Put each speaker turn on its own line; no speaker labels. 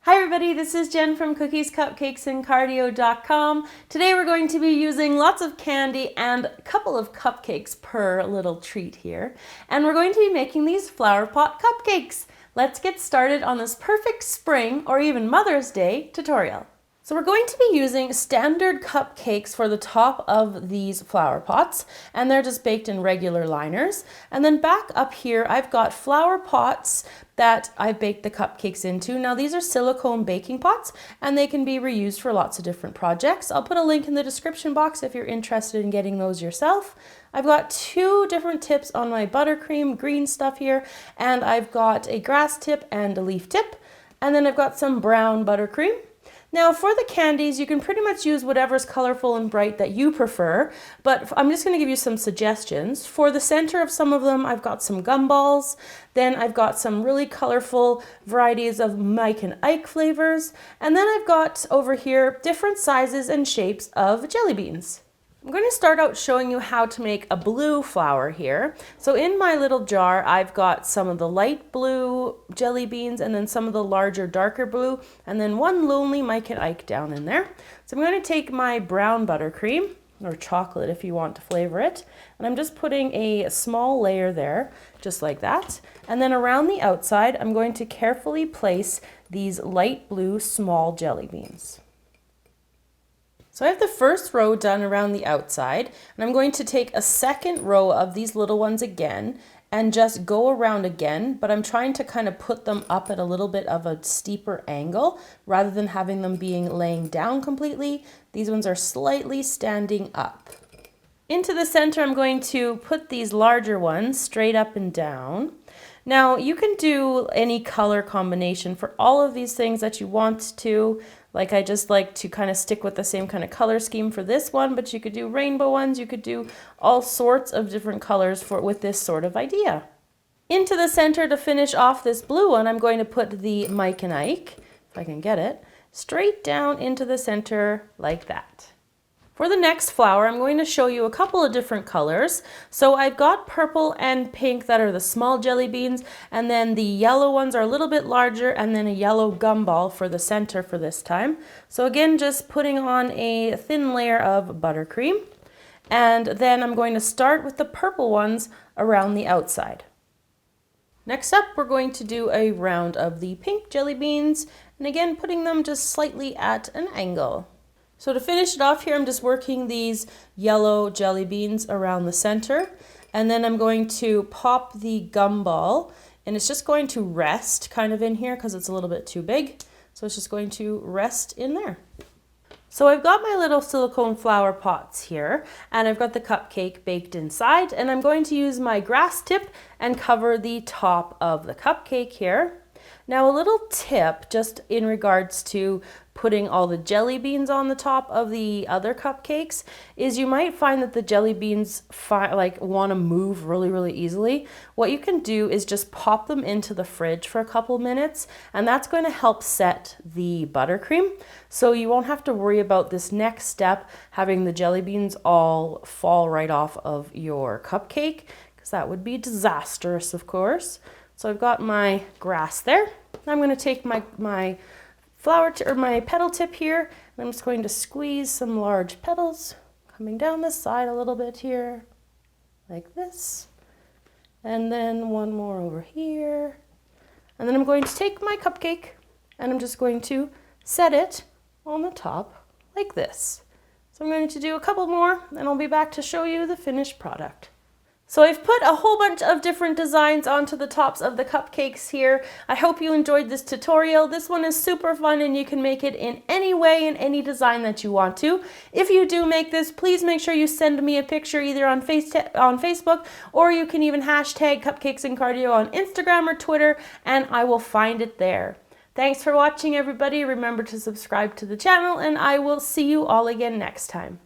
Hi everybody, this is Jen from Cookies, Cupcakes, and Cardio.com. Today we're going to be using lots of candy and a couple of cupcakes per little treat here. And we're going to be making these flower pot cupcakes. Let's get started on this perfect spring or even Mother's Day tutorial. So we're going to be using standard cupcakes for the top of these flower pots, and they're just baked in regular liners. And then back up here, I've got flower pots that I've baked the cupcakes into. Now these are silicone baking pots, and they can be reused for lots of different projects. I'll put a link in the description box if you're interested in getting those yourself. I've got two different tips on my buttercream green stuff here, and I've got a grass tip and a leaf tip, and then I've got some brown buttercream. Now for the candies, you can pretty much use whatever's colorful and bright that you prefer, but I'm just going to give you some suggestions. For the center of some of them, I've got some gumballs, then I've got some really colorful varieties of Mike and Ike flavors, and then I've got over here different sizes and shapes of jelly beans. I'm going to start out showing you how to make a blue flower here. So in my little jar, I've got some of the light blue jelly beans and then some of the larger darker blue and then one lonely Mike and Ike down in there. So I'm going to take my brown buttercream, or chocolate if you want to flavor it, and I'm just putting a small layer there, just like that. And then around the outside, I'm going to carefully place these light blue small jelly beans. So I have the first row done around the outside, and I'm going to take a second row of these little ones again and just go around again, but I'm trying to kind of put them up at a little bit of a steeper angle rather than having them being laying down completely. These ones are slightly standing up. Into the center, I'm going to put these larger ones straight up and down. Now you can do any color combination for all of these things that you want to. Like I just like to kind of stick with the same kind of color scheme for this one, but you could do rainbow ones, you could do all sorts of different colors with this sort of idea. Into the center to finish off this blue one, I'm going to put the Mike and Ike, if I can get it, straight down into the center like that. For the next flower, I'm going to show you a couple of different colors. So I've got purple and pink that are the small jelly beans, and then the yellow ones are a little bit larger, and then a yellow gumball for the center for this time. So again, just putting on a thin layer of buttercream, and then I'm going to start with the purple ones around the outside. Next up, we're going to do a round of the pink jelly beans, and again, putting them just slightly at an angle. So to finish it off here, I'm just working these yellow jelly beans around the center, and then I'm going to pop the gumball, and it's just going to rest kind of in here because it's a little bit too big. So it's just going to rest in there. So I've got my little silicone flower pots here, and I've got the cupcake baked inside, and I'm going to use my grass tip and cover the top of the cupcake here. Now a little tip just in regards to putting all the jelly beans on the top of the other cupcakes is you might find that the jelly beans want to move really easily. What you can do is just pop them into the fridge for a couple minutes, and that's going to help set the buttercream. So you won't have to worry about this next step, having the jelly beans all fall right off of your cupcake, because that would be disastrous, of course. So I've got my grass there. I'm going to take my flower or my petal tip here, and I'm just going to squeeze some large petals coming down the side a little bit here, like this. And then one more over here. And then I'm going to take my cupcake, and I'm just going to set it on the top like this. So I'm going to do a couple more, and I'll be back to show you the finished product. So I've put a whole bunch of different designs onto the tops of the cupcakes here. I hope you enjoyed this tutorial. This one is super fun, and you can make it in any way, in any design that you want to. If you do make this, please make sure you send me a picture either on Facebook, or you can even hashtag Cupcakes and Cardio on Instagram or Twitter, and I will find it there. Thanks for watching, everybody. Remember to subscribe to the channel, and I will see you all again next time.